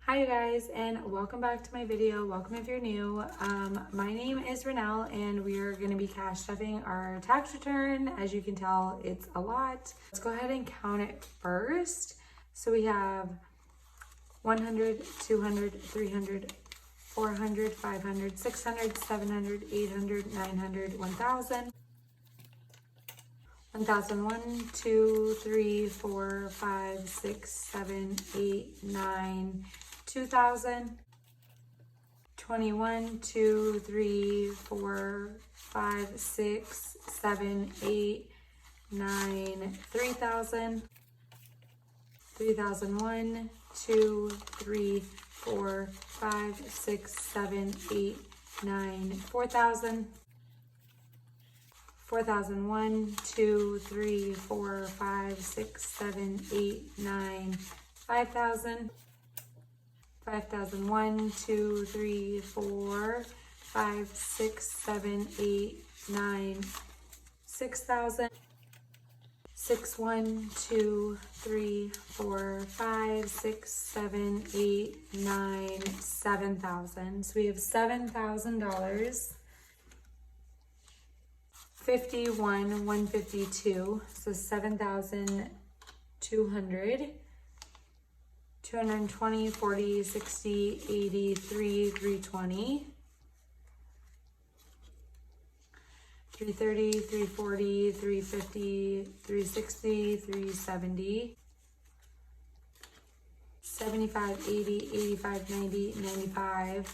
Hi you guys, and welcome back to my video. Welcome if you're new. My name is Ranelle and we are going to be cash stuffing our tax return. As you can tell, it's a lot. Let's go ahead and count it first. So we have 100, 200, 300, 400, 500, 600, 700, 800, 900, 1,000. 1,001, 2, 3, 4, 5, 6, 7, 8, 9, 2,000. 21, 2, 3, 4, 5, 6, 7, 8, 9, 3,000. 3,001, 2, 3, 4, 5, 6, 7, 8, 9, 4,000. 4,001, 2, 3, 4, 5, 6, 7, 8, 9, 5,000. 5,001, 2, 3, 4, 5, 6, 7, 8, 9, 6,000. 6, 1, 2, 3, 4, 5, 6, 7, 8, 9, 7,000. So we have $7,000. 51, 152, so 7,200. 220, 40, 60, 80, 3, 320. 330, 340, 350, 360, 370. 75, 80, 85, 90, 95.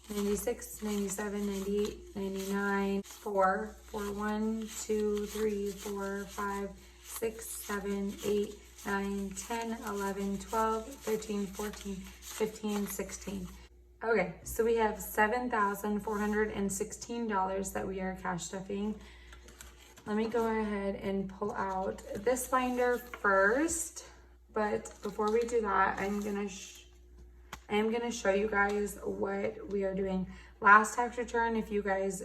96, 97, 98, 99, 4, 1, 2, 3, 4, 5, 6, 7, 8, 9, 10, 11, 12, 13, 14, 15, 16. Okay, so we have $7,416 that we are cash stuffing. Let me go ahead and pull out this binder first, but before we do that, I am gonna show you guys what we are doing. Last tax return, if you guys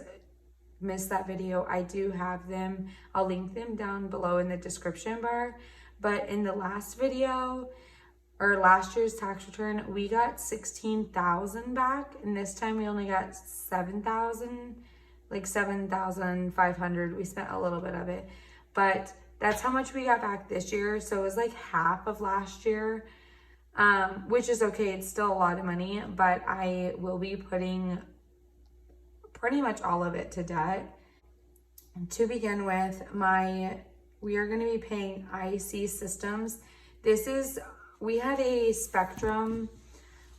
missed that video, I do have them. I'll link them down below in the description bar. But in the last video, or last year's tax return, we got 16,000 back. And this time we only got 7,000, like 7,500. We spent a little bit of it. But that's how much we got back this year. So it was like half of last year. Which is okay, it's still a lot of money, but I will be putting pretty much all of it to debt. To begin with, we are going to be paying IC Systems. We had a Spectrum,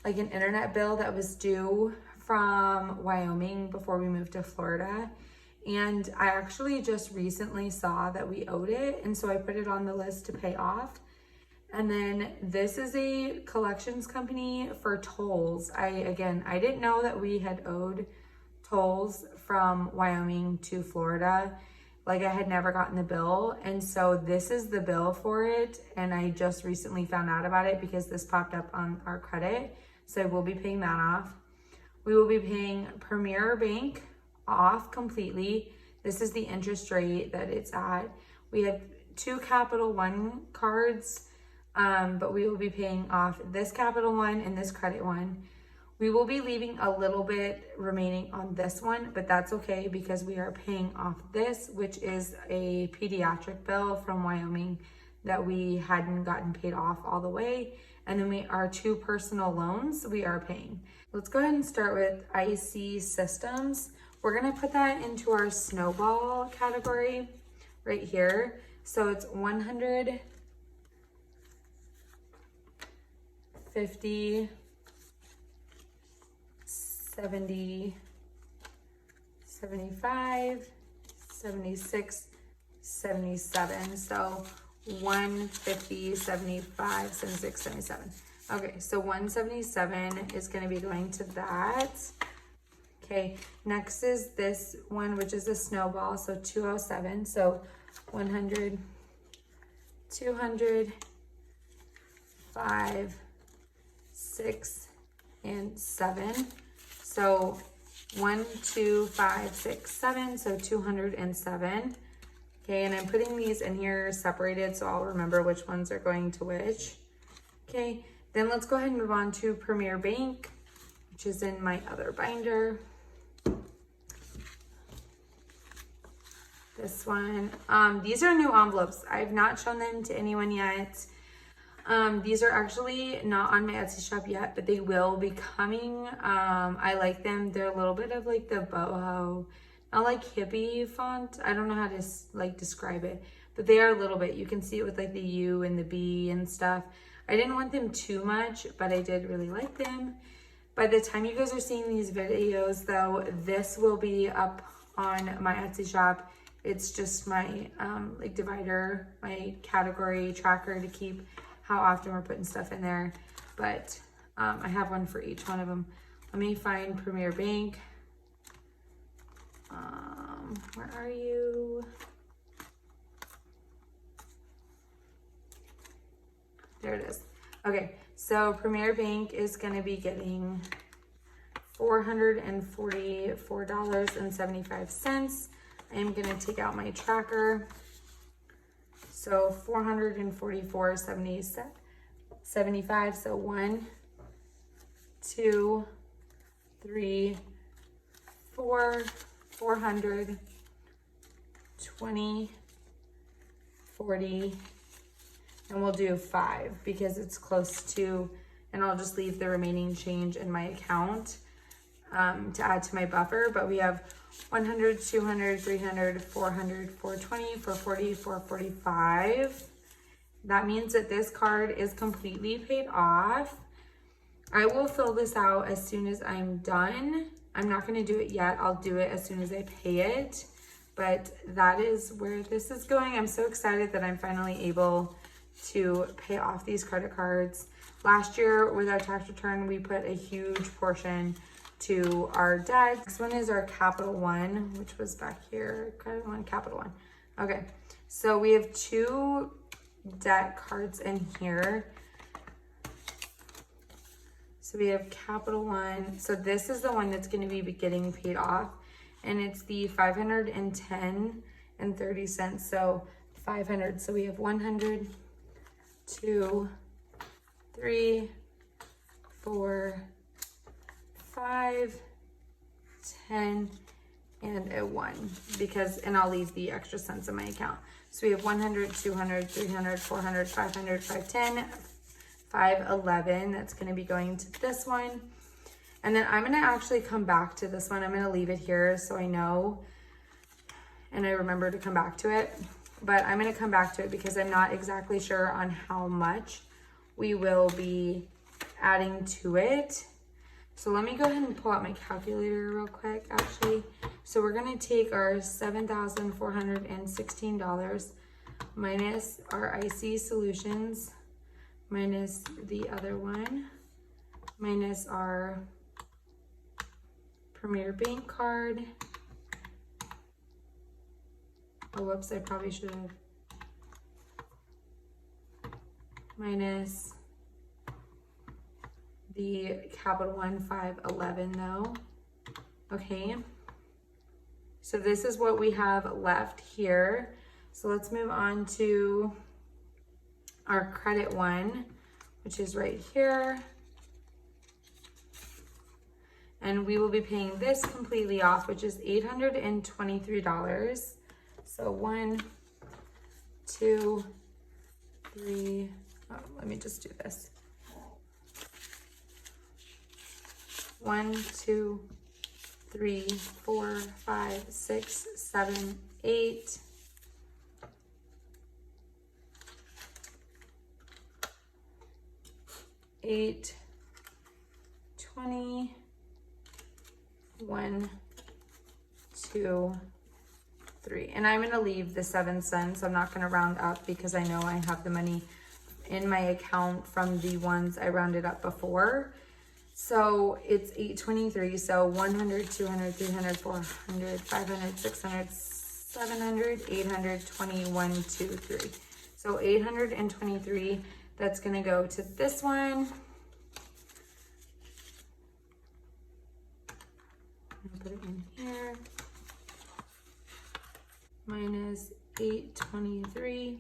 like an internet bill that was due from Wyoming before we moved to Florida. And I actually just recently saw that we owed it, and so I put it on the list to pay off. And then this is a collections company for tolls. I didn't know that we had owed tolls from Wyoming to Florida. Like, I had never gotten the bill. And so this is the bill for it. And I just recently found out about it because this popped up on our credit. So I will be paying that off. We will be paying Premier Bank off completely. This is the interest rate that it's at. We have 2 Capital One cards. But we will be paying off this Capital One and this Credit One. We will be leaving a little bit remaining on this one, but that's okay because we are paying off this, which is a pediatric bill from Wyoming that we hadn't gotten paid off all the way. And then our 2 personal loans we are paying. Let's go ahead and start with IC Systems. We're gonna put that into our snowball category right here. So it's 100, 50, 70, 75, 76, 77. So 150, 75, 76, 77. Okay, so 177 is going to be going to that. Okay, next is this one, which is a snowball. So 207. So 100, 200, 5, 6, and 7. So 1, 2, 5, 6, 7. So 207. Okay, and I'm putting these in here separated so I'll remember which ones are going to which. Okay, Then let's go ahead and move on to Premier Bank, which is in my other binder. This one, these are new envelopes. I've not shown them to anyone yet. These are actually not on my Etsy shop yet, but they will be coming. I like them. They're a little bit of like the boho, not like hippie font. I don't know how to like describe it, but they are a little bit. You can see it with like the U and the B and stuff. I didn't want them too much, but I did really like them. By the time you guys are seeing these videos though, this will be up on my Etsy shop. It's just my like divider, my category tracker to keep how often we're putting stuff in there. But I have one for each one of them. Let me find Premier Bank. Where are you? There it is. Okay, so Premier Bank is gonna be getting $444.75. I am gonna take out my tracker. So $444.75. So 1, 2, 3, 4, 400, 20, 40, and we'll do 5 because it's close to, and I'll just leave the remaining change in my account to add to my buffer. But we have 100, 200, 300, 400, 420, 440, 445. That means that this card is completely paid off. I will fill this out as soon as I'm done. I'm not going to do it yet. I'll do it as soon as I pay it. But that is where this is going. I'm so excited that I'm finally able to pay off these credit cards. Last year with our tax return, we put a huge portion to our debt. Next one is our Capital One, which was back here. Credit One, Capital One. Okay, so we have 2 debt cards in here. So we have Capital One. So this is the one that's going to be getting paid off, and it's the 510.30 cents. So 500. So we have 100, 2, 3, 4, 5, 10, and a 1 because, and I'll leave the extra cents in my account. So we have 100, 200, 300, 400, 500, 510, 511. That's going to be going to this one. And then I'm going to actually come back to this one. I'm going to leave it here so I know and I remember to come back to it. But I'm going to come back to it because I'm not exactly sure on how much we will be adding to it. So let me go ahead and pull out my calculator real quick, actually. So we're gonna take our $7,416 minus our IC Solutions, minus the other one, minus our Premier Bank card. Oh, whoops, I probably should have. Minus the Capital One 511 though. Okay, so this is what we have left here. So let's move on to our Credit One, which is right here. And we will be paying this completely off, which is $823. So 1, 2, 3, oh, let me just do this. 1, 2, 3, 4, 5, 6, 7, 8. 8, 20, 1, 2, 3. And I'm gonna leave the 7 cents. I'm not gonna round up because I know I have the money in my account from the ones I rounded up before. So it's 823. So 100, 200, 300, 400, 500, 600, 700, 800, 1, 2, 3. So 823. That's gonna go to this one. I'll put it in here. Minus 823.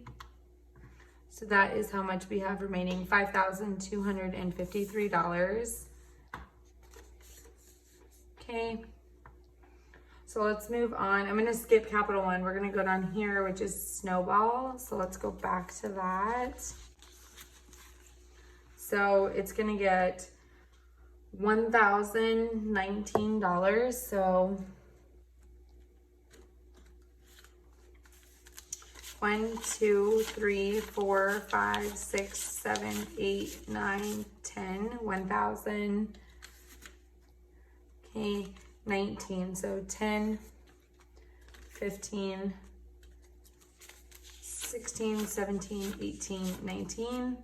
So that is how much we have remaining, $5,253. Okay. So let's move on. I'm gonna skip Capital One. We're gonna go down here, which is Snowball. So let's go back to that. So it's gonna get $1,019. So 1, 2, 3, 4, 5, 6, 7, 8, 9, 10, 1,000. Okay, 19. So 10, 15, 16, 17, 18, 19.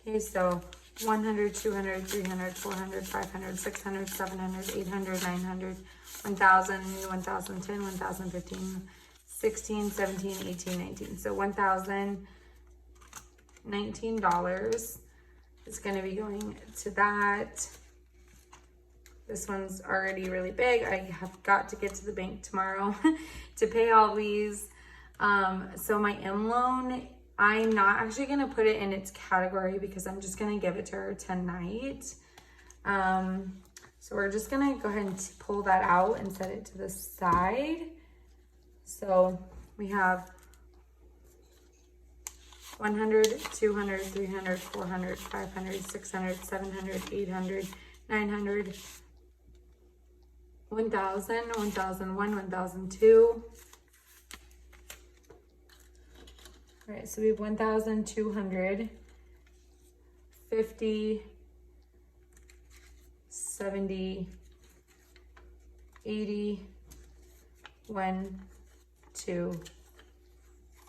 Okay, so 100, 200, 300, 400, 500, 600, 700, 800, 900, 1,000, 1,010, 1,015, 16, 17, 18, 19. So $1,019 is going to be going to that. This one's already really big. I have got to get to the bank tomorrow to pay all these. So my M loan, I'm not actually going to put it in its category because I'm just going to give it to her tonight. So we're just going to go ahead and pull that out and set it to the side. So we have 100, 200, 300, 400, 500, 600, 700, 800, 900, 1,000, 1,001, 1,002. All right, so we have 1,200, 50, 70, 80, 1, 2,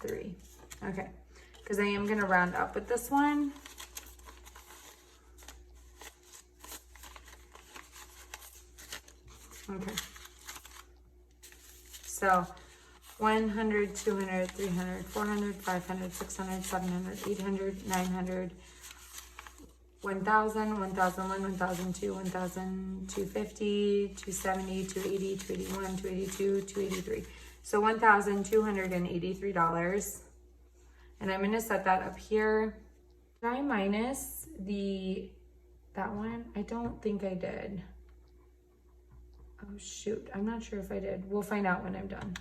3. Okay, because I am going to round up with this one. Okay, so 100, 200, 300, 400, 500, 600, 700, 800, 900, 1,000, 1,001, 1,002, 1,250, 270, 280, 281, 282, 283. So $1,283. And I'm going to set that up here. Did I minus that one? I don't think I did. Oh shoot, I'm not sure if I did. We'll find out when I'm done.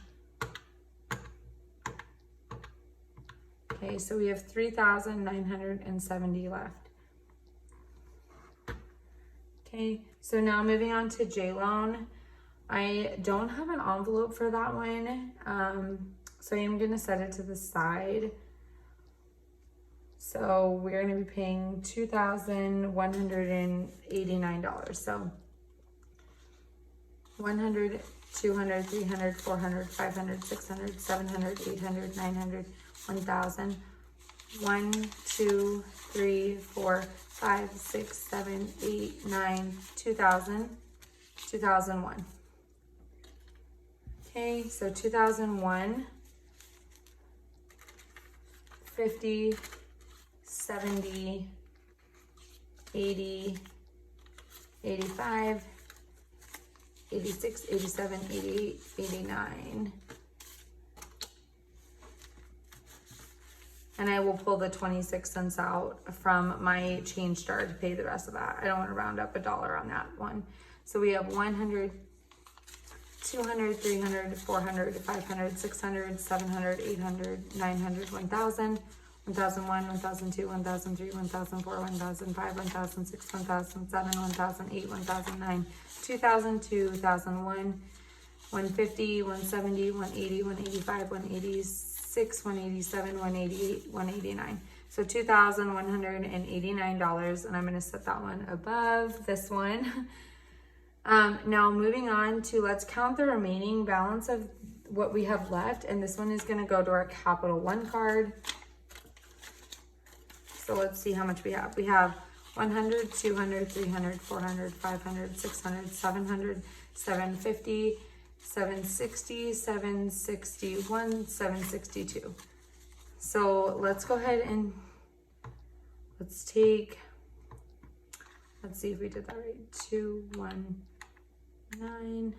Okay, so we have 3,970 left. Okay, so now moving on to J loan. I don't have an envelope for that one, so I am going to set it to the side. So we're going to be paying $2,189. So 100, 200, 300, 400, 500, 600, 700, 800, 900, 1,000. 1, 2, 3, 4, 5, 6, 7, 8, 9, 2,000, 2001. Okay, so 2001, 50, 70, 80, 85, 86, 87, 88, 89. And I will pull the 26 cents out from my change jar to pay the rest of that. I don't want to round up $1 on that one. So we have 100, 200, 300, 400, 500, 600, 700, 800, 900, 1,000, 1,001, 1,002, 1,003, 1,004, 1,005, 1,006, 1,007, 1,008, 1,009, 2,000, 2,001, 150, 170, 180, 185, 186, 187, 188, 189. So $2,189, and I'm going to set that one above this one. Now moving on to, let's count the remaining balance of what we have left, and this one is going to go to our Capital One card. So let's see how much we have. We have 100, 200, 300, 400, 500, 600, 700, 750, 760, 761, 762. So let's go ahead and let's see if we did that right. 2, 1, 9.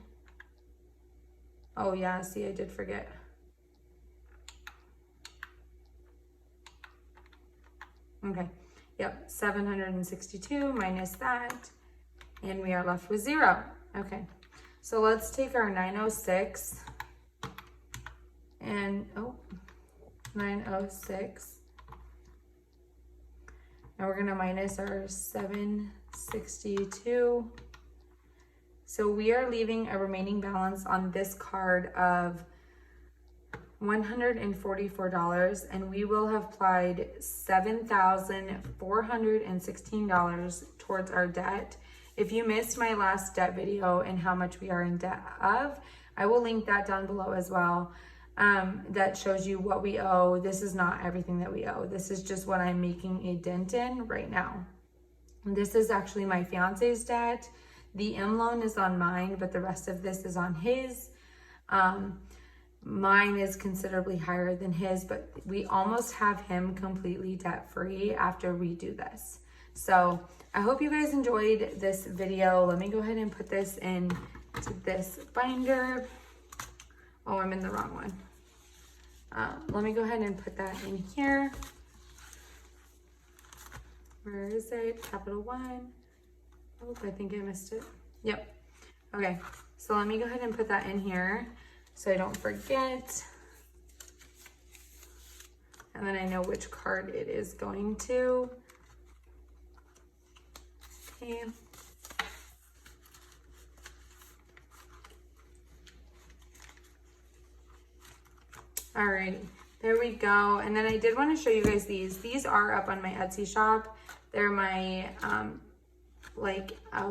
Oh yeah, see, I did forget. Okay, yep, 762 minus that, and we are left with 0. Okay, so let's take our 906 and, 906, and we're gonna minus our 762. So we are leaving a remaining balance on this card of $144, and we will have applied $7,416 towards our debt. If you missed my last debt video and how much we are in debt of, I will link that down below as well. That shows you what we owe. This is not everything that we owe. This is just what I'm making a dent in right now. And this is actually my fiance's debt. The M loan is on mine, but the rest of this is on his. Mine is considerably higher than his, but we almost have him completely debt-free after we do this. So I hope you guys enjoyed this video. Let me go ahead and put this in to this binder. Oh, I'm in the wrong one. Let me go ahead and put that in here. Where is it? Capital 1. Oh, I think I missed it. Yep. Okay, so let me go ahead and put that in here so I don't forget. And then I know which card it is going to. Okay. Alrighty, there we go. And then I did want to show you guys these. These are up on my Etsy shop. They're my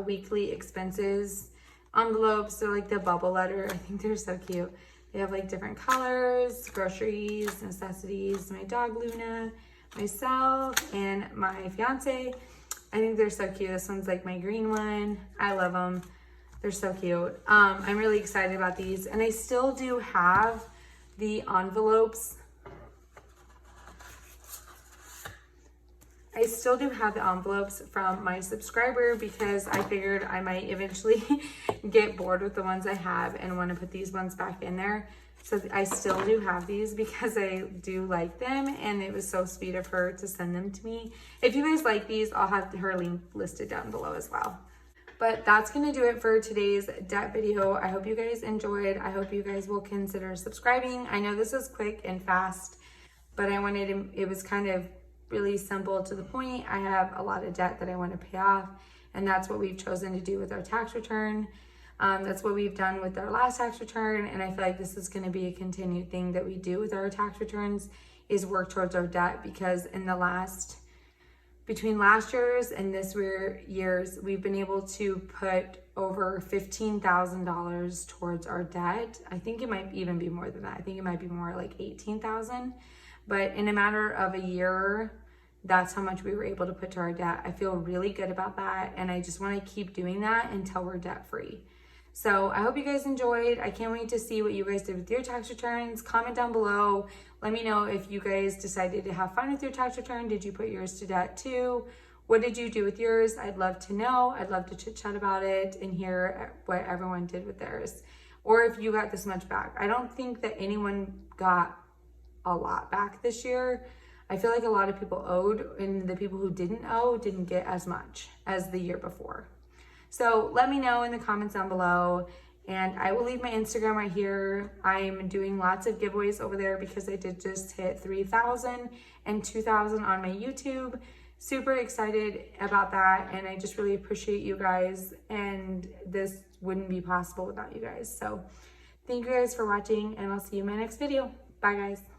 weekly expenses envelopes. They're like the bubble letter. I think they're so cute. They have like different colors, groceries, necessities, my dog Luna, myself, and my fiance. I think they're so cute. This one's like my green one. I love them. They're so cute. I'm really excited about these, and I still do have the envelopes. I still do have the envelopes from my subscriber because I figured I might eventually get bored with the ones I have and want to put these ones back in there. So I still do have these because I do like them, and it was so sweet of her to send them to me. If you guys like these, I'll have her link listed down below as well. But that's going to do it for today's debt video. I hope you guys enjoyed. I hope you guys will consider subscribing. I know this is quick and fast, but I wanted to, it was kind of really simple to the point. I have a lot of debt that I want to pay off, and that's what we've chosen to do with our tax return. That's what we've done with our last tax return, and I feel like this is going to be a continued thing that we do with our tax returns, is work towards our debt, because in the between last year's and this year's, we've been able to put over $15,000 towards our debt. I think it might even be more than that. I think it might be more like 18,000. But in a matter of a year, that's how much we were able to put to our debt. I feel really good about that, and I just want to keep doing that until we're debt free. So I hope you guys enjoyed. I can't wait to see what you guys did with your tax returns. Comment down below. Let me know if you guys decided to have fun with your tax return. Did you put yours to debt too? What did you do with yours? I'd love to know. I'd love to chit chat about it and hear what everyone did with theirs. Or if you got this much back. I don't think that anyone got a lot back this year. I feel like a lot of people owed, and the people who didn't owe didn't get as much as the year before. So let me know in the comments down below, and I will leave my Instagram right here. I'm doing lots of giveaways over there because I did just hit 3,000 and 2,000 on my YouTube. Super excited about that, and I just really appreciate you guys, and this wouldn't be possible without you guys. So thank you guys for watching, and I'll see you in my next video. Bye guys.